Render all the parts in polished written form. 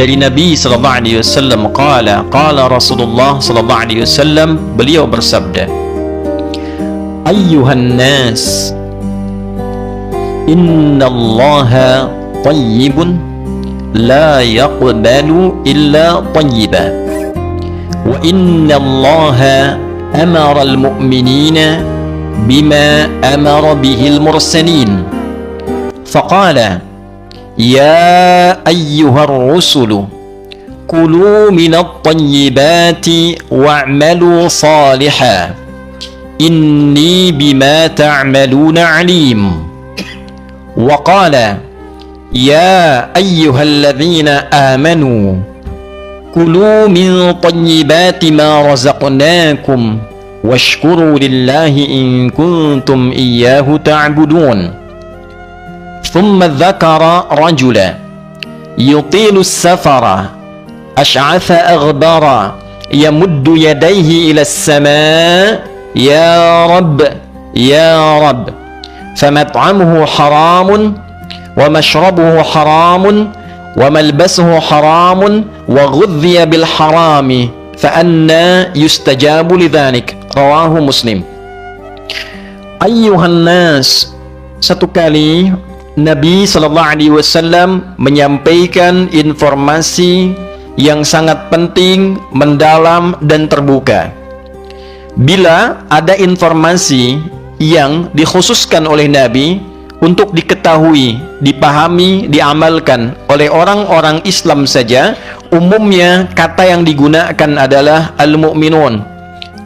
dari Nabi sallallahu alaihi wasallam qala Rasulullah sallallahu alaihi wasallam, beliau bersabda, ayyuhan nas, innallaha tayyibun la yaqbalu illa tayyiba wa innallaha amara al-mu'minina bima amara bihi al-mursalin faqala ya ayyuhar rusulu kulu minat tayyibati wa'malu salihan inni bima ta'maluna alim. Wa qala ya ayyuhalladzina amanu kulu min tayyibati ma razaqnakum washkuru lillahi in kuntum iyyahu ta'budun. Thumma dzakara rajula yutilu as-safara ash'atha aghbara yamuddu yadayhi ila as-samaa ya Rabb famat'amuhu haramun wa mashrabuhu haramun wa malbasuhu haramun wa ghudhiya bil harami fa anna yustajabu lidzalik. Rawahu Muslim. Ayyuhan nas, satu kali Nabi sallallahu alaihi wasallam menyampaikan informasi yang sangat penting, mendalam dan terbuka. Bila ada informasi yang dikhususkan oleh Nabi untuk diketahui, dipahami, diamalkan oleh orang-orang Islam saja, umumnya kata yang digunakan adalah al-mu'minun.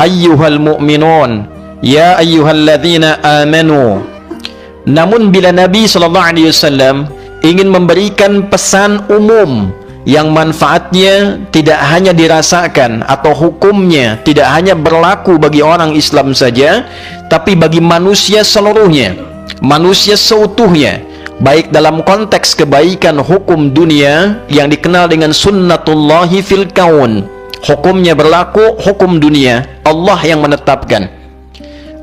Ayyuhal mu'minun, ya ayyuhalladzina amanu. Namun bila Nabi SAW ingin memberikan pesan umum yang manfaatnya tidak hanya dirasakan atau hukumnya tidak hanya berlaku bagi orang Islam saja, tapi bagi manusia seluruhnya, manusia seutuhnya, baik dalam konteks kebaikan hukum dunia yang dikenal dengan sunnatullahi fil kaun, hukumnya berlaku, hukum dunia Allah yang menetapkan.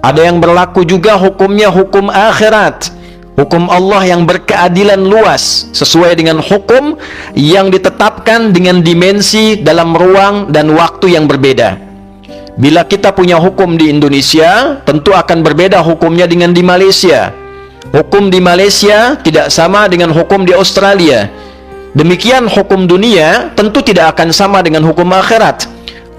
Ada yang berlaku juga hukumnya hukum akhirat, hukum Allah yang berkeadilan luas sesuai dengan hukum yang ditetapkan dengan dimensi dalam ruang dan waktu yang berbeda. Bila kita punya hukum di Indonesia, tentu akan berbeda hukumnya dengan di Malaysia. Hukum di Malaysia tidak sama dengan hukum di Australia. Demikian hukum dunia tentu tidak akan sama dengan hukum akhirat.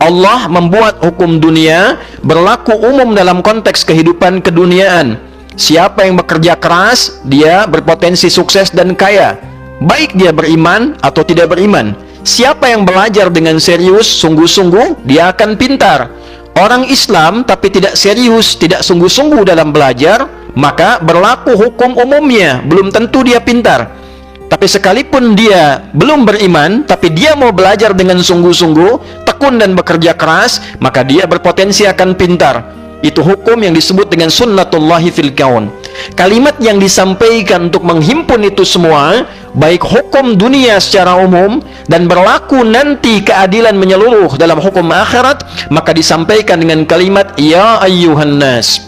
Allah membuat hukum dunia berlaku umum dalam konteks kehidupan keduniaan. Siapa yang bekerja keras, dia berpotensi sukses dan kaya, baik dia beriman atau tidak beriman. Siapa yang belajar dengan serius, sungguh-sungguh, dia akan pintar. Orang Islam tapi tidak serius, tidak sungguh-sungguh dalam belajar, maka berlaku hukum umumnya, belum tentu dia pintar. Tapi sekalipun dia belum beriman, tapi dia mau belajar dengan sungguh-sungguh, tekun dan bekerja keras, maka dia berpotensi akan pintar. Itu hukum yang disebut dengan sunnatullahi fil kaun. Kalimat yang disampaikan untuk menghimpun itu semua, baik hukum dunia secara umum dan berlaku nanti keadilan menyeluruh dalam hukum akhirat, maka disampaikan dengan kalimat ya ayyuhan nas.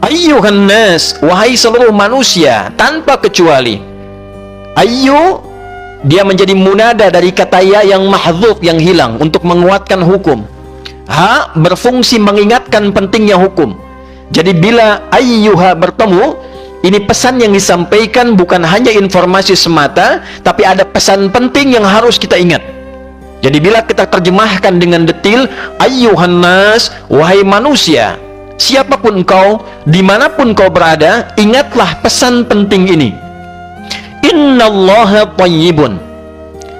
Ayyuhan nas, wahai seluruh manusia tanpa kecuali. Ayyu, dia menjadi munada dari kata ya yang mahdzuf, yang hilang, untuk menguatkan hukum. Ha berfungsi mengingatkan pentingnya hukum. Jadi bila ayyuha bertemu, ini pesan yang disampaikan bukan hanya informasi semata, tapi ada pesan penting yang harus kita ingat. Jadi bila kita terjemahkan dengan detil, ayyuhan nas, wahai manusia, siapapun kau, dimanapun kau berada, ingatlah pesan penting ini. Innallaha tayyibun,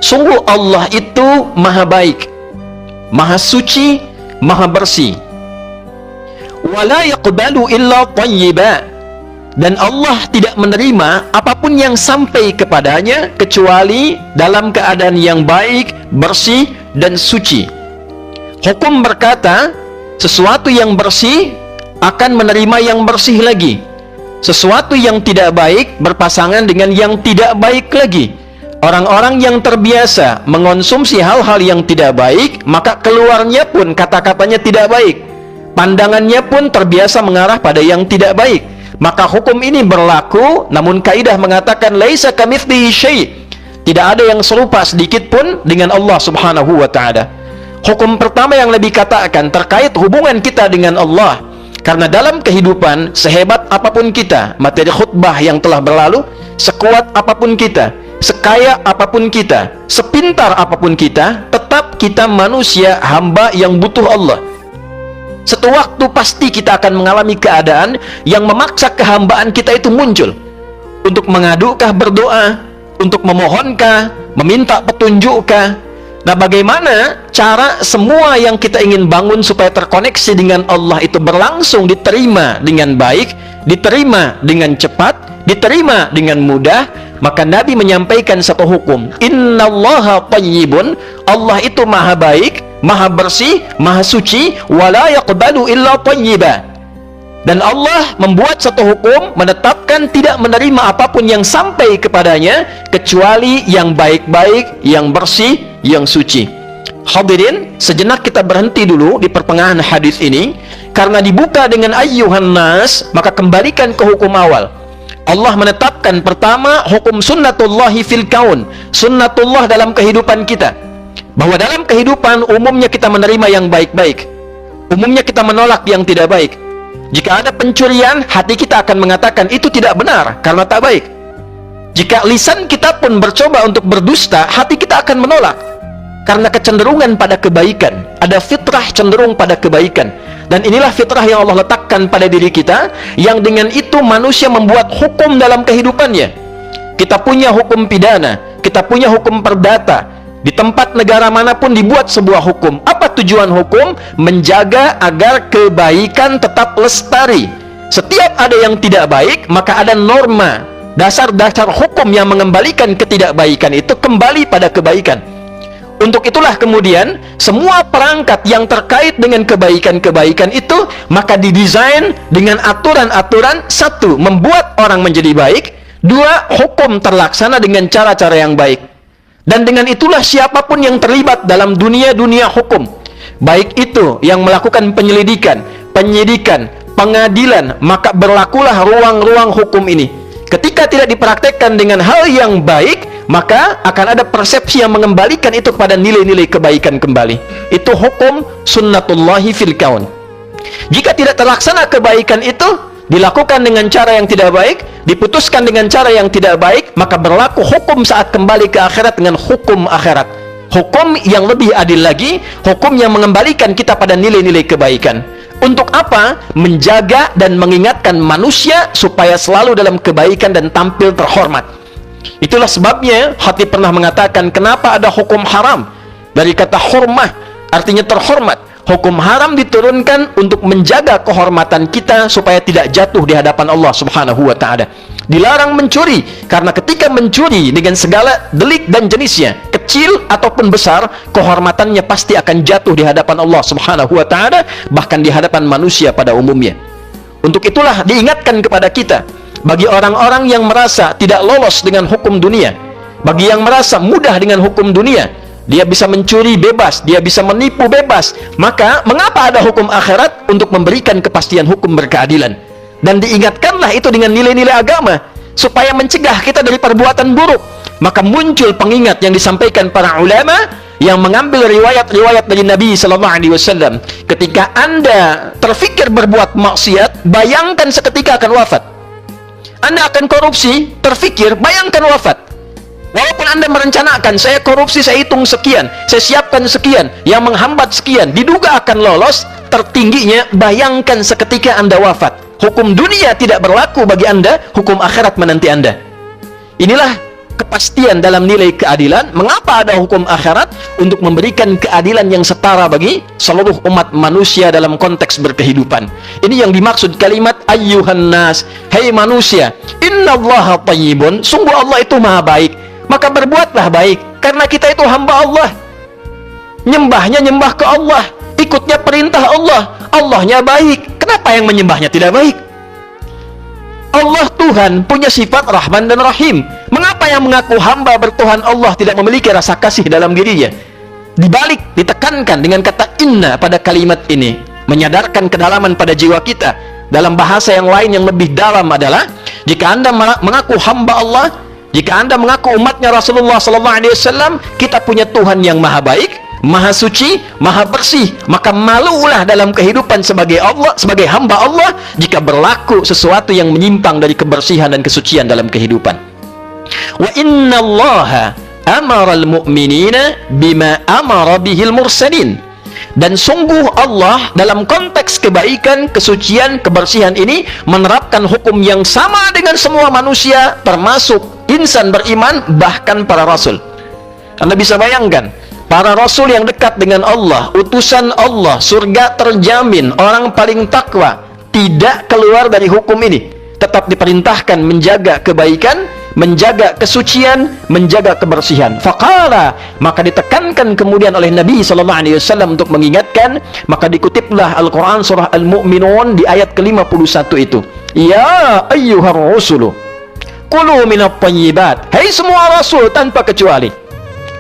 sungguh Allah itu maha baik, maha suci, maha bersih. Wala yaqbalu illa tayyiba, dan Allah tidak menerima apapun yang sampai kepadanya kecuali dalam keadaan yang baik, bersih dan suci. Hukum berkata sesuatu yang bersih akan menerima yang bersih lagi, sesuatu yang tidak baik berpasangan dengan yang tidak baik lagi. Orang-orang yang terbiasa mengonsumsi hal-hal yang tidak baik, maka keluarnya pun kata-katanya tidak baik, pandangannya pun terbiasa mengarah pada yang tidak baik. Maka hukum ini berlaku, namun kaidah mengatakan laisa kamitslihi syai', Tidak ada yang serupa sedikit pun dengan Allah Subhanahu wa ta'ala. Hukum pertama yang Nabi katakan terkait hubungan kita dengan Allah. Karena dalam kehidupan, sehebat apapun kita, materi khutbah yang telah berlalu, sekuat apapun kita, sekaya apapun kita, sepintar apapun kita, tetap kita manusia hamba yang butuh Allah. Suatu waktu pasti kita akan mengalami keadaan yang memaksa kehambaan kita itu muncul. Untuk mengadukah berdoa, untuk memohonkah, meminta petunjukkah. Nah, bagaimana cara semua yang kita ingin bangun supaya terkoneksi dengan Allah itu berlangsung diterima dengan baik, diterima dengan cepat, diterima dengan mudah? Maka Nabi menyampaikan satu hukum, innallaha thayyibun, Allah itu maha baik, maha bersih, maha suci, wala yaqbalu illa thayyiba. Dan Allah membuat satu hukum, menetapkan tidak menerima apapun yang sampai kepadanya kecuali yang baik-baik, yang bersih, yang suci. Hadirin, sejenak kita berhenti dulu di pertengahan hadis ini, karena dibuka dengan ayyuhan nas, maka kembalikan ke hukum awal. Allah menetapkan pertama hukum sunnatullahi fil kaun, sunnatullah dalam kehidupan kita, bahwa dalam kehidupan umumnya kita menerima yang baik-baik, umumnya kita menolak yang tidak baik. Jika ada pencurian, hati kita akan mengatakan itu tidak benar karena tak baik. Jika lisan kita pun bercoba untuk berdusta, hati kita akan menolak karena kecenderungan pada kebaikan. Ada fitrah cenderung pada kebaikan. Dan inilah fitrah yang Allah letakkan pada diri kita, yang dengan itu manusia membuat hukum dalam kehidupannya. Kita punya hukum pidana, kita punya hukum perdata. Di tempat negara manapun dibuat sebuah hukum. Apa tujuan hukum? Menjaga agar kebaikan tetap lestari. Setiap ada yang tidak baik, maka ada norma, dasar-dasar hukum yang mengembalikan ketidakbaikan itu kembali pada kebaikan. Untuk itulah kemudian semua perangkat yang terkait dengan kebaikan-kebaikan itu maka didesain dengan aturan-aturan. Satu, membuat orang menjadi baik. Dua, hukum terlaksana dengan cara-cara yang baik. Dan dengan itulah siapapun yang terlibat dalam dunia hukum, baik itu yang melakukan penyelidikan, penyidikan, pengadilan, maka berlakulah ruang-ruang hukum ini. Ketika tidak dipraktekkan dengan hal yang baik, maka akan ada persepsi yang mengembalikan itu kepada nilai-nilai kebaikan kembali. Itu hukum sunnatullahi fil kaun. Jika tidak terlaksana kebaikan itu, dilakukan dengan cara yang tidak baik, diputuskan dengan cara yang tidak baik, maka berlaku hukum saat kembali ke akhirat dengan hukum akhirat. Hukum yang lebih adil lagi, hukum yang mengembalikan kita pada nilai-nilai kebaikan. Untuk apa? Menjaga dan mengingatkan manusia supaya selalu dalam kebaikan dan tampil terhormat. Itulah sebabnya hati pernah mengatakan, kenapa ada hukum haram? Dari kata hurmah, artinya terhormat. Hukum haram diturunkan untuk menjaga kehormatan kita supaya tidak jatuh di hadapan Allah Subhanahu wa ta'ala. Dilarang mencuri, karena ketika mencuri dengan segala delik dan jenisnya, kecil ataupun besar, kehormatannya pasti akan jatuh di hadapan Allah Subhanahu wa ta'ala, bahkan di hadapan manusia pada umumnya. Untuk itulah diingatkan kepada kita, bagi orang-orang yang merasa tidak lolos dengan hukum dunia, bagi yang merasa mudah dengan hukum dunia, dia bisa mencuri bebas, dia bisa menipu bebas, maka mengapa ada hukum akhirat? Untuk memberikan kepastian hukum berkeadilan. Dan diingatkanlah itu dengan nilai-nilai agama supaya mencegah kita dari perbuatan buruk. Maka muncul pengingat yang disampaikan para ulama yang mengambil riwayat-riwayat dari Nabi SAW. Ketika Anda terfikir berbuat maksiat, bayangkan seketika akan wafat. Anda akan korupsi, terfikir, bayangkan wafat. Walaupun Anda merencanakan, saya korupsi, saya hitung sekian, saya siapkan sekian, yang menghambat sekian, diduga akan lolos, tertingginya, bayangkan seketika Anda wafat. Hukum dunia tidak berlaku bagi Anda, hukum akhirat menanti Anda. Inilah kepastian dalam nilai keadilan. Mengapa ada hukum akhirat? Untuk memberikan keadilan yang setara bagi seluruh umat manusia dalam konteks berkehidupan. Ini yang dimaksud kalimat ayyuhan nas, hai manusia, innallaha thayyibun, sungguh Allah itu maha baik. Maka berbuatlah baik, karena kita itu hamba Allah. Nyembahnya nyembah ke Allah, ikutnya perintah Allah. Allahnya baik, kenapa yang menyembahnya tidak baik? Allah Tuhan punya sifat Rahman dan Rahim. Mengapa yang mengaku hamba bertuhan Allah tidak memiliki rasa kasih dalam dirinya? Dibalik, ditekankan dengan kata inna pada kalimat ini, menyadarkan kedalaman pada jiwa kita. Dalam bahasa yang lain yang lebih dalam adalah, jika Anda mengaku hamba Allah, Jika Anda mengaku umatnya Rasulullah SAW, kita punya Tuhan yang maha baik, maha suci, maha bersih, maka malulah dalam kehidupan sebagai Allah, sebagai hamba Allah, jika berlaku sesuatu yang menyimpang dari kebersihan dan kesucian dalam kehidupan. Wa inna Allaha amara al-mu'minina bima amara bihil mursalin. Dan sungguh Allah dalam konteks kebaikan, kesucian, kebersihan ini menerapkan hukum yang sama dengan semua manusia, termasuk insan beriman, bahkan para rasul. Anda bisa bayangkan, para rasul yang dekat dengan Allah, utusan Allah, surga terjamin, orang paling takwa, tidak keluar dari hukum ini, tetap diperintahkan menjaga kebaikan, menjaga kesucian, menjaga kebersihan. Faqala, maka ditekankan kemudian oleh Nabi SAW untuk mengingatkan, maka dikutiplah Al-Quran surah Al-Mu'minun di ayat ke-51 itu. Ya ayyuhar rusulu kulu minat thayyibat. Hai semua rasul tanpa kecuali,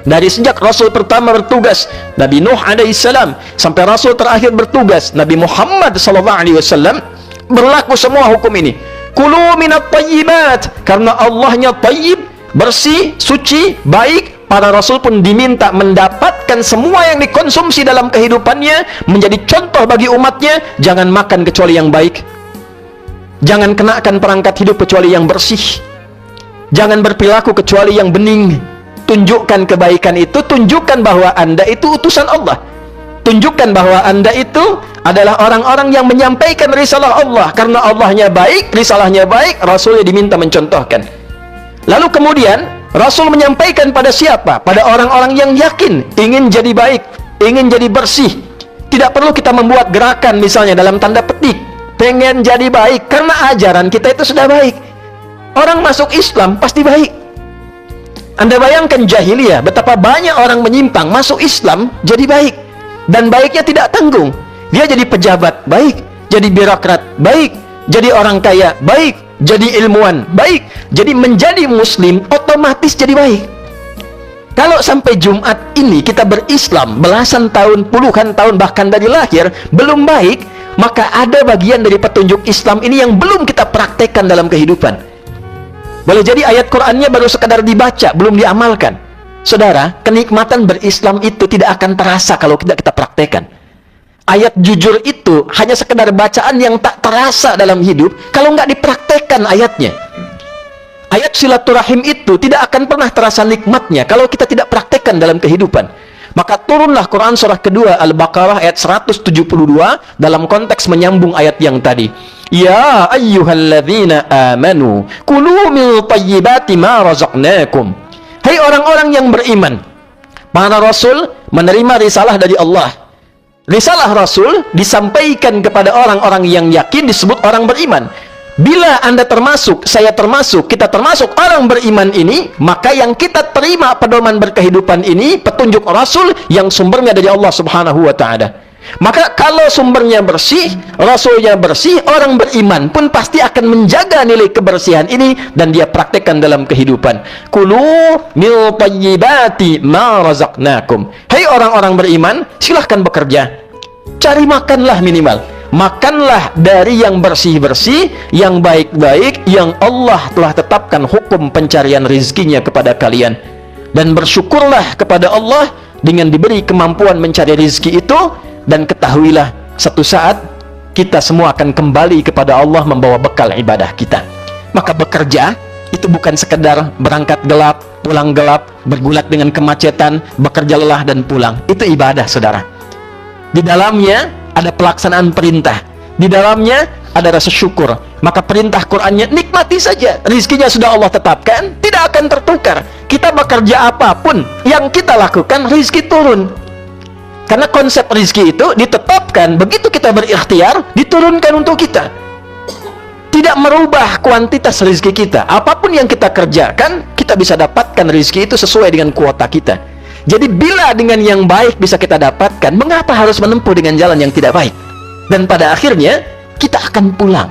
dari sejak rasul pertama bertugas Nabi Nuh alaihissalam sampai rasul terakhir bertugas Nabi Muhammad SAW, berlaku semua hukum ini. Kulu minat thayyibat, karena Allahnya tayyib, bersih, suci, baik. Para rasul pun diminta mendapatkan semua yang dikonsumsi dalam kehidupannya menjadi contoh bagi umatnya. Jangan makan kecuali yang baik, jangan kenakan perangkat hidup kecuali yang bersih, jangan berperilaku kecuali yang bening. Tunjukkan kebaikan itu, tunjukkan bahwa Anda itu utusan Allah, tunjukkan bahwa Anda itu adalah orang-orang yang menyampaikan risalah Allah. Karena Allahnya baik, risalahnya baik, Rasulnya diminta mencontohkan. Lalu kemudian Rasul menyampaikan pada siapa? Pada orang-orang yang yakin, ingin jadi baik, ingin jadi bersih. Tidak perlu kita membuat gerakan misalnya dalam tanda petik, pengen jadi baik, karena ajaran kita itu sudah baik. Orang masuk Islam pasti baik. Anda bayangkan jahiliyah, betapa banyak orang menyimpang, masuk Islam jadi baik, dan baiknya tidak tanggung. Dia jadi pejabat, baik. Jadi birokrat, baik. Jadi orang kaya, baik. Jadi ilmuwan, baik. Jadi menjadi muslim, otomatis jadi baik. Kalau sampai Jumat ini kita berislam belasan tahun, puluhan tahun, bahkan dari lahir, belum baik, maka ada bagian dari petunjuk Islam ini yang belum kita praktekkan dalam kehidupan. Boleh jadi ayat Qur'annya baru sekadar dibaca, belum diamalkan. Saudara, kenikmatan berislam itu tidak akan terasa kalau tidak kita praktekkan. Ayat jujur itu hanya sekedar bacaan yang tak terasa dalam hidup kalau nggak dipraktekkan ayatnya. Ayat silaturahim itu tidak akan pernah terasa nikmatnya kalau kita tidak praktekkan dalam kehidupan. Maka turunlah Quran surah kedua Al-Baqarah ayat 172 dalam konteks menyambung ayat yang tadi. Ya ayyuhalladzina amanu kulu min thayyibati ma razaqnakum. Hai orang-orang yang beriman, para rasul menerima risalah dari Allah. Risalah Rasul disampaikan kepada orang-orang yang yakin, disebut orang beriman. Bila Anda termasuk, saya termasuk, kita termasuk orang beriman ini, maka yang kita terima pedoman berkehidupan ini, petunjuk Rasul yang sumbernya dari Allah Subhanahu wa Ta'ala. Maka kalau sumbernya bersih, Rasulnya bersih, orang beriman pun pasti akan menjaga nilai kebersihan ini dan dia praktekkan dalam kehidupan. Kulu min thayyibati ma razaqnakum. Hai orang-orang beriman, silahkan bekerja, cari makanlah minimal. Makanlah dari yang bersih-bersih, yang baik-baik, yang Allah telah tetapkan hukum pencarian rizkinya kepada kalian. Dan bersyukurlah kepada Allah dengan diberi kemampuan mencari rizki itu. Dan ketahuilah, satu saat kita semua akan kembali kepada Allah membawa bekal ibadah kita. Maka bekerja itu bukan sekedar berangkat gelap, pulang gelap, bergulat dengan kemacetan, bekerja lelah dan pulang. Itu ibadah, saudara. Di dalamnya ada pelaksanaan perintah, di dalamnya ada rasa syukur. Maka perintah Qur'annya nikmati saja, rizkinya sudah Allah tetapkan, tidak akan tertukar. Kita bekerja apapun yang kita lakukan, rizki turun. Karena konsep rizki itu ditetapkan, begitu kita berikhtiar, diturunkan untuk kita. Tidak merubah kuantitas rizki kita. Apapun yang kita kerjakan, kita bisa dapatkan rizki itu sesuai dengan kuota kita. Jadi bila dengan yang baik bisa kita dapatkan, mengapa harus menempuh dengan jalan yang tidak baik? Dan pada akhirnya, kita akan pulang.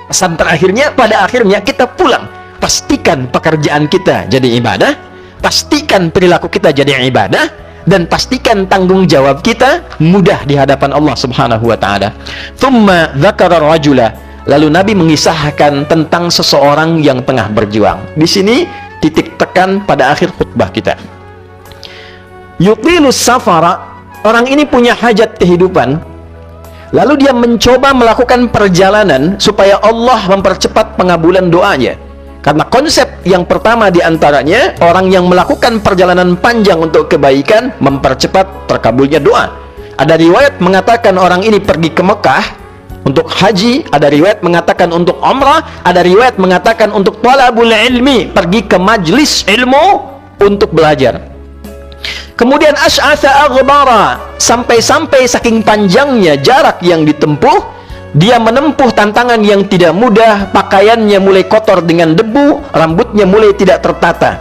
Pesan terakhirnya, pada akhirnya kita pulang. Pastikan pekerjaan kita jadi ibadah, pastikan perilaku kita jadi ibadah, dan pastikan tanggung jawab kita mudah di hadapan Allah Subhanahu wa Ta'ala. Thumma dzakara rajula, Lalu Nabi mengisahkan tentang seseorang yang tengah berjuang. Di sini titik tekan pada akhir khutbah kita. Yutilus safara, orang ini punya hajat kehidupan, lalu dia mencoba melakukan perjalanan supaya Allah mempercepat pengabulan doanya. Karena konsep yang pertama diantaranya, orang yang melakukan perjalanan panjang untuk kebaikan mempercepat terkabulnya doa. Ada riwayat mengatakan orang ini pergi ke Mekah untuk haji, ada riwayat mengatakan untuk umrah, ada riwayat mengatakan untuk talabul ilmi, pergi ke majlis ilmu untuk belajar. Kemudian asy'atha aghbara, sampai-sampai saking panjangnya jarak yang ditempuh, dia menempuh tantangan yang tidak mudah, pakaiannya mulai kotor dengan debu, rambutnya mulai tidak tertata.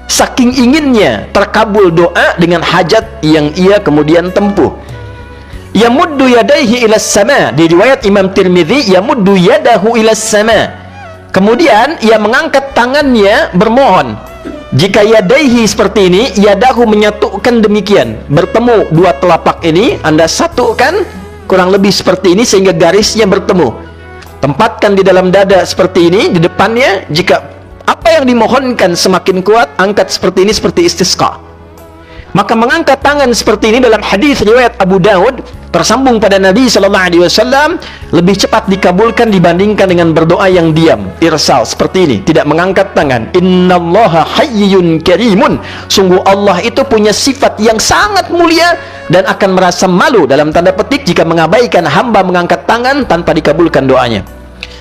Saking inginnya terkabul doa dengan hajat yang ia kemudian tempuh. Yamuddu yadaihi ilas sama, di riwayat Imam Tirmidzi, yamuddu yadahu ilas sama. Kemudian ia mengangkat tangannya bermohon. Jika yadaihi seperti ini, yadahu menyatukan demikian, bertemu dua telapak ini, Anda satukan kurang lebih seperti ini sehingga garisnya bertemu. Tempatkan di dalam dada seperti ini, di depannya. Jika apa yang dimohonkan semakin kuat, angkat seperti ini, seperti istisqa. Maka mengangkat tangan seperti ini dalam hadis riwayat Abu Daud tersambung pada Nabi SAW lebih cepat dikabulkan dibandingkan dengan berdoa yang diam, irsal seperti ini, tidak mengangkat tangan. Innallaha hayyun karimun, sungguh Allah itu punya sifat yang sangat mulia dan akan merasa malu dalam tanda petik jika mengabaikan hamba mengangkat tangan tanpa dikabulkan doanya.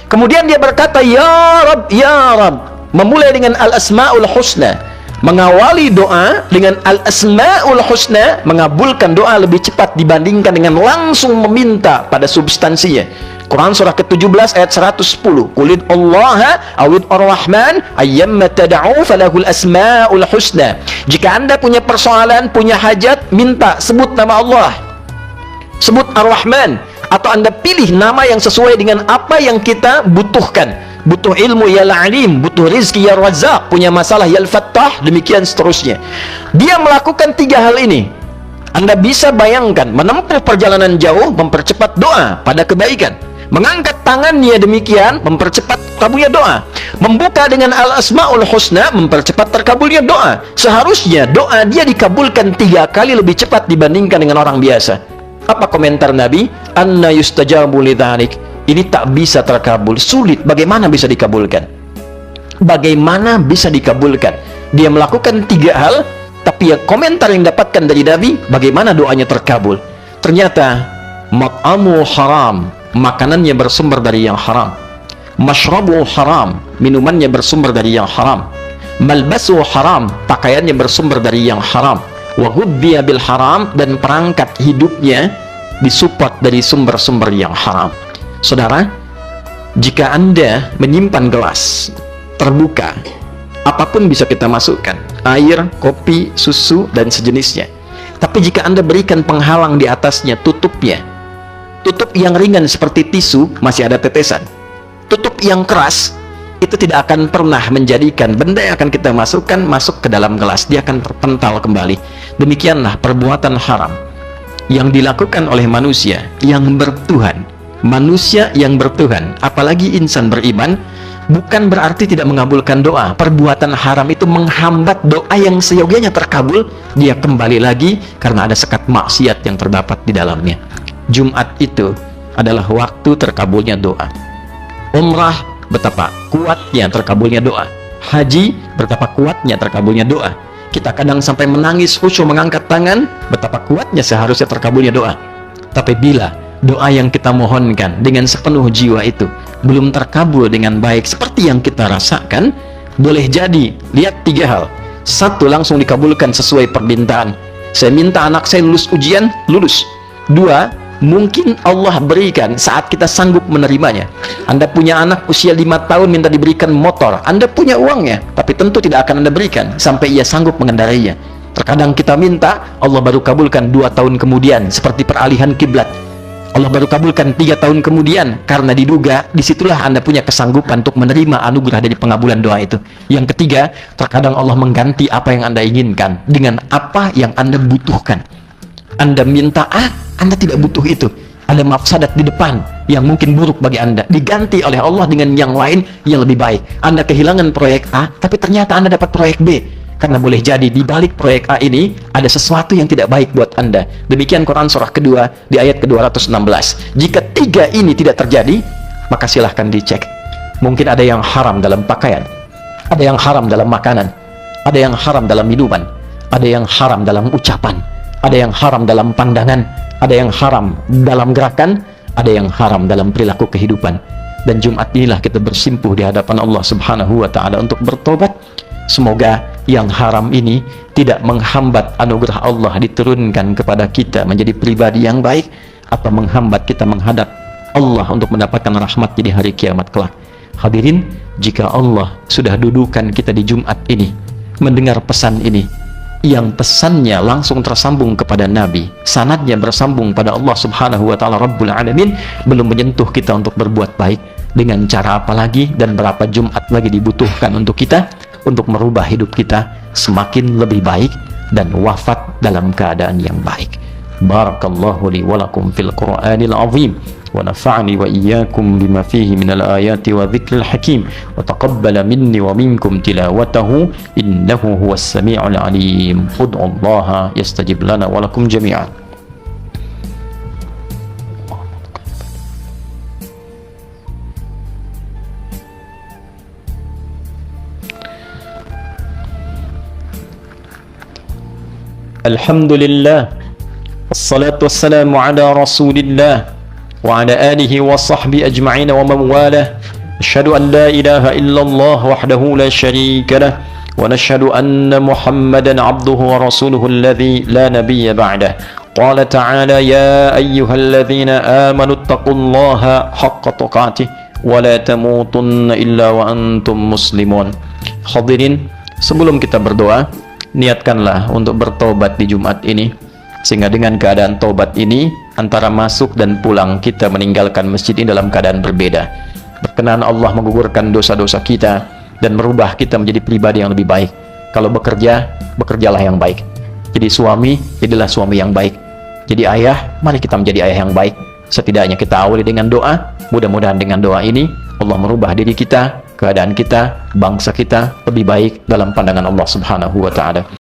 Kemudian dia berkata, ya Rab, ya Rab, memulai dengan al-asma'ul husna, mengawali doa dengan al-asma'ul husna, mengabulkan doa lebih cepat dibandingkan dengan langsung meminta pada substansinya. Quran surah ke-17 ayat 110, Qulid Allaha awid ar-Rahman ayyamma tad'u falahul asma'ul husna. Jika Anda punya persoalan, punya hajat, minta, sebut nama Allah, sebut ar-Rahman, atau Anda pilih nama yang sesuai dengan apa yang kita butuhkan. Butuh ilmu, ya alim, butuh rizki, ya razak, punya masalah, ya al-fattah, demikian seterusnya. Dia melakukan tiga hal ini. Anda bisa bayangkan, menempuh perjalanan jauh mempercepat doa pada kebaikan, mengangkat tangannya demikian mempercepat terkabulnya doa, membuka dengan al-asma'ul husna mempercepat terkabulnya doa. Seharusnya doa dia dikabulkan 3 kali lebih cepat dibandingkan dengan orang biasa. Apa komentar Nabi? Anna yustajabu lidzalik, ini tak bisa terkabul, sulit. Bagaimana bisa dikabulkan? Bagaimana bisa dikabulkan? Dia melakukan 3 hal, tapi ya komentar yang dapatkan dari Nabi, bagaimana doanya terkabul? Ternyata mat'amu haram, makanannya bersumber dari yang haram. Mashrabu haram, minumannya bersumber dari yang haram. Malbasu haram, pakaiannya bersumber dari yang haram. Wa ghudhiya bil haram, dan perangkat hidupnya disupport dari sumber-sumber yang haram. Saudara, jika Anda menyimpan gelas terbuka, apapun bisa kita masukkan, air, kopi, susu, dan sejenisnya. Tapi jika Anda berikan penghalang di atasnya, tutupnya, tutup yang ringan seperti tisu, masih ada tetesan. Tutup yang keras, itu tidak akan pernah menjadikan benda yang akan kita masukkan masuk ke dalam gelas. Dia akan terpental kembali. Demikianlah perbuatan haram yang dilakukan oleh manusia yang bertuhan. Manusia yang bertuhan, apalagi insan beriman, bukan berarti tidak mengabulkan doa. Perbuatan haram itu menghambat doa yang seyogianya terkabul. Dia kembali lagi karena ada sekat maksiat yang terdapat di dalamnya. Jumat itu adalah waktu terkabulnya doa. Umrah, betapa kuatnya terkabulnya doa. Haji, betapa kuatnya terkabulnya doa. Kita kadang sampai menangis khusyuk mengangkat tangan, betapa kuatnya seharusnya terkabulnya doa. Tapi bila doa yang kita mohonkan dengan sepenuh jiwa itu belum terkabul dengan baik seperti yang kita rasakan, boleh jadi, lihat 3 hal. 1, langsung dikabulkan sesuai permintaan. Saya minta anak saya lulus ujian, lulus. 2, mungkin Allah berikan saat kita sanggup menerimanya. Anda punya anak usia 5 tahun minta diberikan motor, Anda punya uangnya, tapi tentu tidak akan Anda berikan sampai ia sanggup mengendarainya. Terkadang kita minta, Allah baru kabulkan 2 tahun kemudian, seperti peralihan kiblat. Allah baru kabulkan 3 tahun kemudian, karena diduga disitulah Anda punya kesanggupan untuk menerima anugerah dari pengabulan doa itu. Yang ketiga, terkadang Allah mengganti apa yang Anda inginkan dengan apa yang Anda butuhkan. Anda minta A, Anda tidak butuh itu. ada mafsadat di depan yang mungkin buruk bagi Anda, diganti oleh Allah dengan yang lain yang lebih baik. Anda kehilangan proyek A, tapi ternyata Anda dapat proyek B. Karena boleh jadi di balik proyek A ini ada sesuatu yang tidak baik buat Anda. Demikian Quran surah kedua di ayat ke-216. Jika tiga ini tidak terjadi, maka silahkan dicek. Mungkin ada yang haram dalam pakaian, ada yang haram dalam makanan, ada yang haram dalam minuman, ada yang haram dalam ucapan, ada yang haram dalam pandangan, ada yang haram dalam gerakan, ada yang haram dalam perilaku kehidupan. Dan Jumat inilah kita bersimpuh di hadapan Allah Subhanahu wa Ta'ala untuk bertobat. Semoga yang haram ini tidak menghambat anugerah Allah diturunkan kepada kita menjadi pribadi yang baik, atau menghambat kita menghadap Allah untuk mendapatkan rahmat di hari kiamat kelak. Hadirin, jika Allah sudah dudukan kita di Jumat ini mendengar pesan ini, yang pesannya langsung tersambung kepada Nabi, sanadnya bersambung pada Allah Subhanahu wa Ta'ala Rabbul Alamin, belum menyentuh kita untuk berbuat baik, dengan cara apa lagi dan berapa Jumat lagi dibutuhkan untuk kita untuk merubah hidup kita semakin lebih baik dan wafat dalam keadaan yang baik. Barakallahu li wa lakum fil Qur'anil azim, wa nafa'ani wa iyyakum bima fihi minal ayati wa dzikril hakim, wa taqabbala minni wa minkum tilawatahu innahu huwas sami'ul alim. Ud'ullaha yastajib lana wa lakum jami'an. Alhamdulillah, wassalatu wassalamu ala rasulillah wa ala alihi wa sahbihi ajma'in wa man walah. Asyhadu an la ilaha illallah wahdahu la syarika lah, wa nashhadu anna Muhammadan abduhu wa rasuluhu alladhi la nabiyya ba'dah. Qala ta'ala ya ayyuhalladzina amanu taqullaha haqqa tuqatih wa la tamutunna illa wa antum muslimun. Hadirin, sebelum kita berdoa, niatkanlah untuk bertobat di Jumat ini, sehingga dengan keadaan tobat ini antara masuk dan pulang kita meninggalkan masjid ini dalam keadaan berbeda. Berkenan Allah menggugurkan dosa-dosa kita dan merubah kita menjadi pribadi yang lebih baik. Kalau bekerja, bekerjalah yang baik. Jadi suami, jadilah suami yang baik. Jadi ayah, mari kita menjadi ayah yang baik. Setidaknya kita awali dengan doa. Mudah-mudahan dengan doa ini Allah merubah diri kita, keadaan kita, bangsa kita lebih baik dalam pandangan Allah Subhanahu wa Ta'ala.